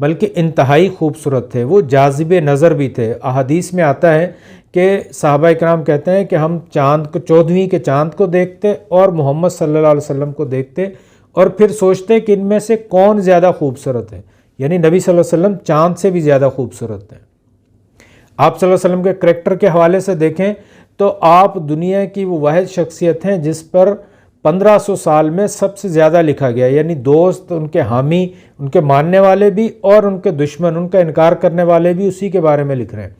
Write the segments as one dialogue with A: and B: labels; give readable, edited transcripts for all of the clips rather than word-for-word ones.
A: بلکہ انتہائی خوبصورت تھے، وہ جاذب نظر بھی تھے۔ احادیث میں آتا ہے کہ صحابہ کرام کہتے ہیں کہ ہم چاند کو 14ویں کے چاند کو دیکھتے اور محمد صلی اللہ علیہ وسلم کو دیکھتے اور پھر سوچتے کہ ان میں سے کون زیادہ خوبصورت ہے، یعنی نبی صلی اللہ علیہ وسلم چاند سے بھی زیادہ خوبصورت ہیں۔ آپ صلی اللہ علیہ وسلم کے کریکٹر کے حوالے سے دیکھیں تو آپ دنیا کی وہ واحد شخصیت ہیں جس پر 1500 سال میں سب سے زیادہ لکھا گیا، یعنی دوست، ان کے حامی، ان کے ماننے والے بھی اور ان کے دشمن، ان کا انکار کرنے والے بھی اسی کے بارے میں لکھ رہے ہیں،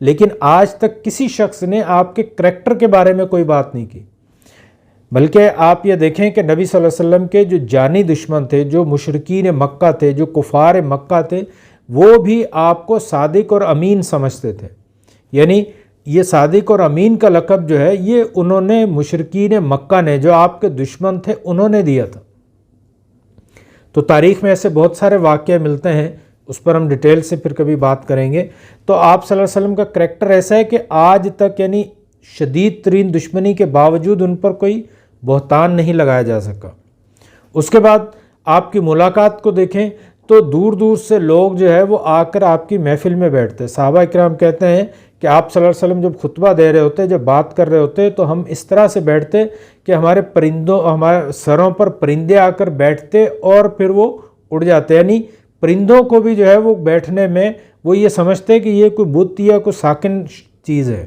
A: لیکن آج تک کسی شخص نے آپ کے کریکٹر کے بارے میں کوئی بات نہیں کی۔ بلکہ آپ یہ دیکھیں کہ نبی صلی اللہ علیہ وسلم کے جو جانی دشمن تھے، جو مشرکین مکہ تھے، جو کفار مکہ تھے، وہ بھی آپ کو صادق اور امین سمجھتے تھے، یعنی یہ صادق اور امین کا لقب جو ہے یہ انہوں نے مشرکین مکہ نے، جو آپ کے دشمن تھے، انہوں نے دیا تھا۔ تو تاریخ میں ایسے بہت سارے واقعے ملتے ہیں، اس پر ہم ڈیٹیل سے پھر کبھی بات کریں گے۔ تو آپ صلی اللہ علیہ وسلم کا کریکٹر ایسا ہے کہ آج تک یعنی شدید ترین دشمنی کے باوجود ان پر کوئی بہتان نہیں لگایا جا سکا۔ اس کے بعد آپ کی ملاقات کو دیکھیں تو دور دور سے لوگ جو ہے وہ آ کر آپ کی محفل میں بیٹھتے۔ صحابہ کرام کہتے ہیں کہ آپ صلی اللہ علیہ وسلم جب خطبہ دے رہے ہوتے، جب بات کر رہے ہوتے تو ہم اس طرح سے بیٹھتے کہ ہمارے سروں پر پرندے آ کر بیٹھتے اور پھر وہ اڑ جاتے، یعنی پرندوں کو بھی جو ہے وہ بیٹھنے میں وہ یہ سمجھتے کہ یہ کوئی بت یا کوئی ساکن چیز ہے،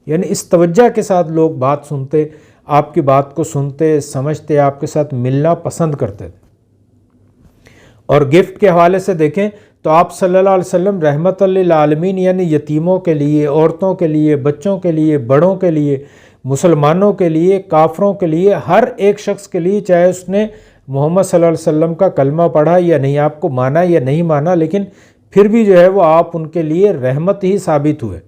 A: یعنی اس توجہ کے ساتھ لوگ بات سنتے، آپ کی بات کو سنتے، سمجھتے، آپ کے ساتھ ملنا پسند کرتے تھے۔ اور گفٹ کے حوالے سے دیکھیں تو آپ صلی اللہ علیہ وسلم رحمت للعالمین، یعنی یتیموں کے لیے، عورتوں کے لیے، بچوں کے لیے، بڑوں کے لیے، مسلمانوں کے لیے، کافروں کے لیے، ہر ایک شخص کے لیے، چاہے اس نے محمد صلی اللہ علیہ وسلم کا کلمہ پڑھا یا نہیں، آپ کو مانا یا نہیں مانا، لیکن پھر بھی جو ہے وہ آپ ان کے لیے رحمت ہی ثابت ہوئے۔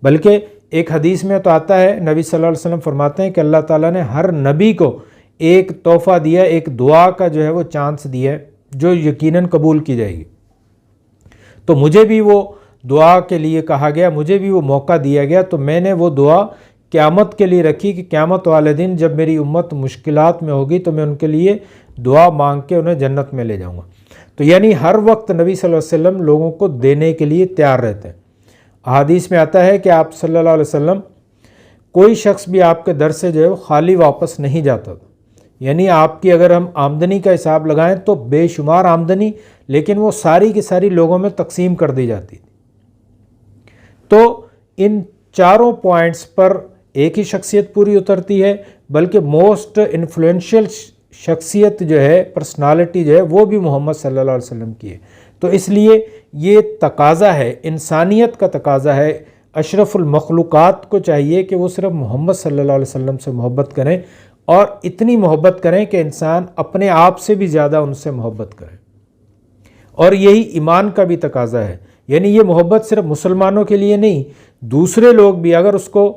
A: بلکہ ایک حدیث میں تو آتا ہے، نبی صلی اللہ علیہ وسلم فرماتے ہیں کہ اللہ تعالیٰ نے ہر نبی کو ایک تحفہ دیا، ایک دعا کا جو ہے وہ چانس دیا ہے جو یقیناً قبول کی جائے گی۔ تو مجھے بھی وہ دعا کے لیے کہا گیا، مجھے بھی وہ موقع دیا گیا، تو میں نے وہ دعا قیامت کے لیے رکھی کہ قیامت والے دن جب میری امت مشکلات میں ہوگی تو میں ان کے لیے دعا مانگ کے انہیں جنت میں لے جاؤں گا۔ تو یعنی ہر وقت نبی صلی اللہ علیہ وسلم لوگوں کو دینے کے لیے تیار رہتے ہیں۔ احادیث میں آتا ہے کہ آپ صلی اللہ علیہ وسلم کوئی شخص بھی آپ کے در سے جو ہے وہ خالی واپس نہیں جاتا تھا، یعنی آپ کی اگر ہم آمدنی کا حساب لگائیں تو بے شمار آمدنی، لیکن وہ ساری کی ساری لوگوں میں تقسیم کر دی جاتی تھی۔ تو ان چاروں پوائنٹس پر ایک ہی شخصیت پوری اترتی ہے، بلکہ موسٹ انفلوئنشل شخصیت جو ہے، پرسنالٹی جو ہے، وہ بھی محمد صلی اللہ علیہ وسلم کی ہے۔ تو اس لیے یہ تقاضا ہے، انسانیت کا تقاضا ہے، اشرف المخلوقات کو چاہیے کہ وہ صرف محمد صلی اللہ علیہ وسلم سے محبت کریں، اور اتنی محبت کریں کہ انسان اپنے آپ سے بھی زیادہ ان سے محبت کرے۔ اور یہی ایمان کا بھی تقاضا ہے، یعنی یہ محبت صرف مسلمانوں کے لیے نہیں، دوسرے لوگ بھی اگر اس کو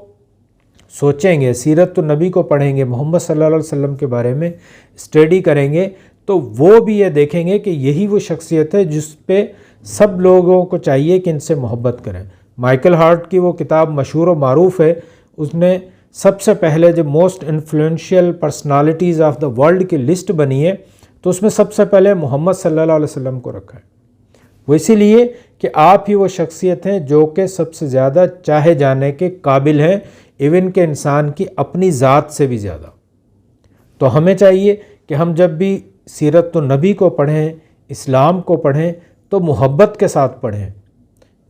A: سوچیں گے، سیرت النبی کو پڑھیں گے، محمد صلی اللہ علیہ وسلم کے بارے میں اسٹڈی کریں گے، تو وہ بھی یہ دیکھیں گے کہ یہی وہ شخصیت ہے جس پہ سب لوگوں کو چاہیے کہ ان سے محبت کریں۔ مائیکل ہارٹ کی وہ کتاب مشہور و معروف ہے، اس نے سب سے پہلے جب most influential personalities of the world کی لسٹ بنی ہے تو اس میں سب سے پہلے محمد صلی اللہ علیہ وسلم کو رکھا ہے۔ وہ اسی لیے کہ آپ ہی وہ شخصیت ہیں جو کہ سب سے زیادہ چاہے جانے کے قابل ہیں، ایون کہ انسان کی اپنی ذات سے بھی زیادہ۔ تو ہمیں چاہیے کہ ہم جب بھی سیرت النبی کو پڑھیں، اسلام کو پڑھیں، تو محبت کے ساتھ پڑھیں۔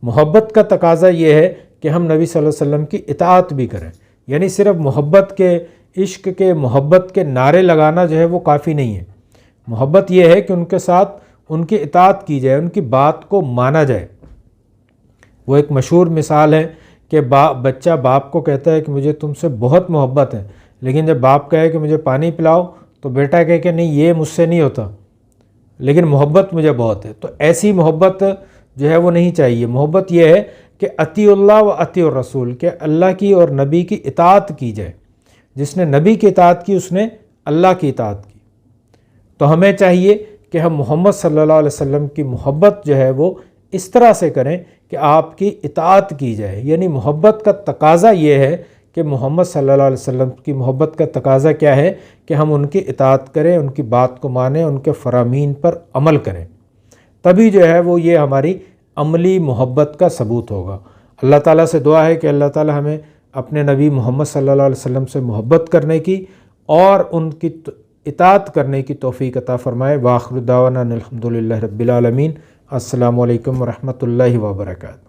A: محبت کا تقاضا یہ ہے کہ ہم نبی صلی اللہ علیہ وسلم کی اطاعت بھی کریں، یعنی صرف محبت کے، عشق کے، محبت کے نعرے لگانا جو ہے وہ کافی نہیں ہے۔ محبت یہ ہے کہ ان کے ساتھ ان کی اطاعت کی جائے، ان کی بات کو مانا جائے۔ وہ ایک مشہور مثال ہے کہ بچہ باپ کو کہتا ہے کہ مجھے تم سے بہت محبت ہے، لیکن جب باپ کہے کہ مجھے پانی پلاؤ تو بیٹا کہے کہ نہیں، یہ مجھ سے نہیں ہوتا، لیکن محبت مجھے بہت ہے۔ تو ایسی محبت جو ہے وہ نہیں چاہیے۔ محبت یہ ہے کہ اطیع اللہ و اطیع الرسول، کہ اللہ کی اور نبی کی اطاعت کی جائے۔ جس نے نبی کی اطاعت کی اس نے اللہ کی اطاعت کی۔ تو ہمیں چاہیے کہ ہم محمد صلی اللہ علیہ وسلم کی محبت جو ہے وہ اس طرح سے کریں کہ آپ کی اطاعت کی جائے، یعنی محبت کا تقاضا یہ ہے کہ محمد صلی اللہ علیہ وسلم کی محبت کا تقاضا کیا ہے کہ ہم ان کی اطاعت کریں، ان کی بات کو مانیں، ان کے فرامین پر عمل کریں۔ تبھی جو ہے وہ یہ ہماری عملی محبت کا ثبوت ہوگا۔ اللہ تعالیٰ سے دعا ہے کہ اللہ تعالیٰ ہمیں اپنے نبی محمد صلی اللہ علیہ وسلم سے محبت کرنے کی اور ان کی اطاعت کرنے کی توفیق عطا فرمائے۔ وآخر دعوانا الحمدللہ رب العالمین۔ السلام علیکم ورحمۃ اللہ وبرکاتہ۔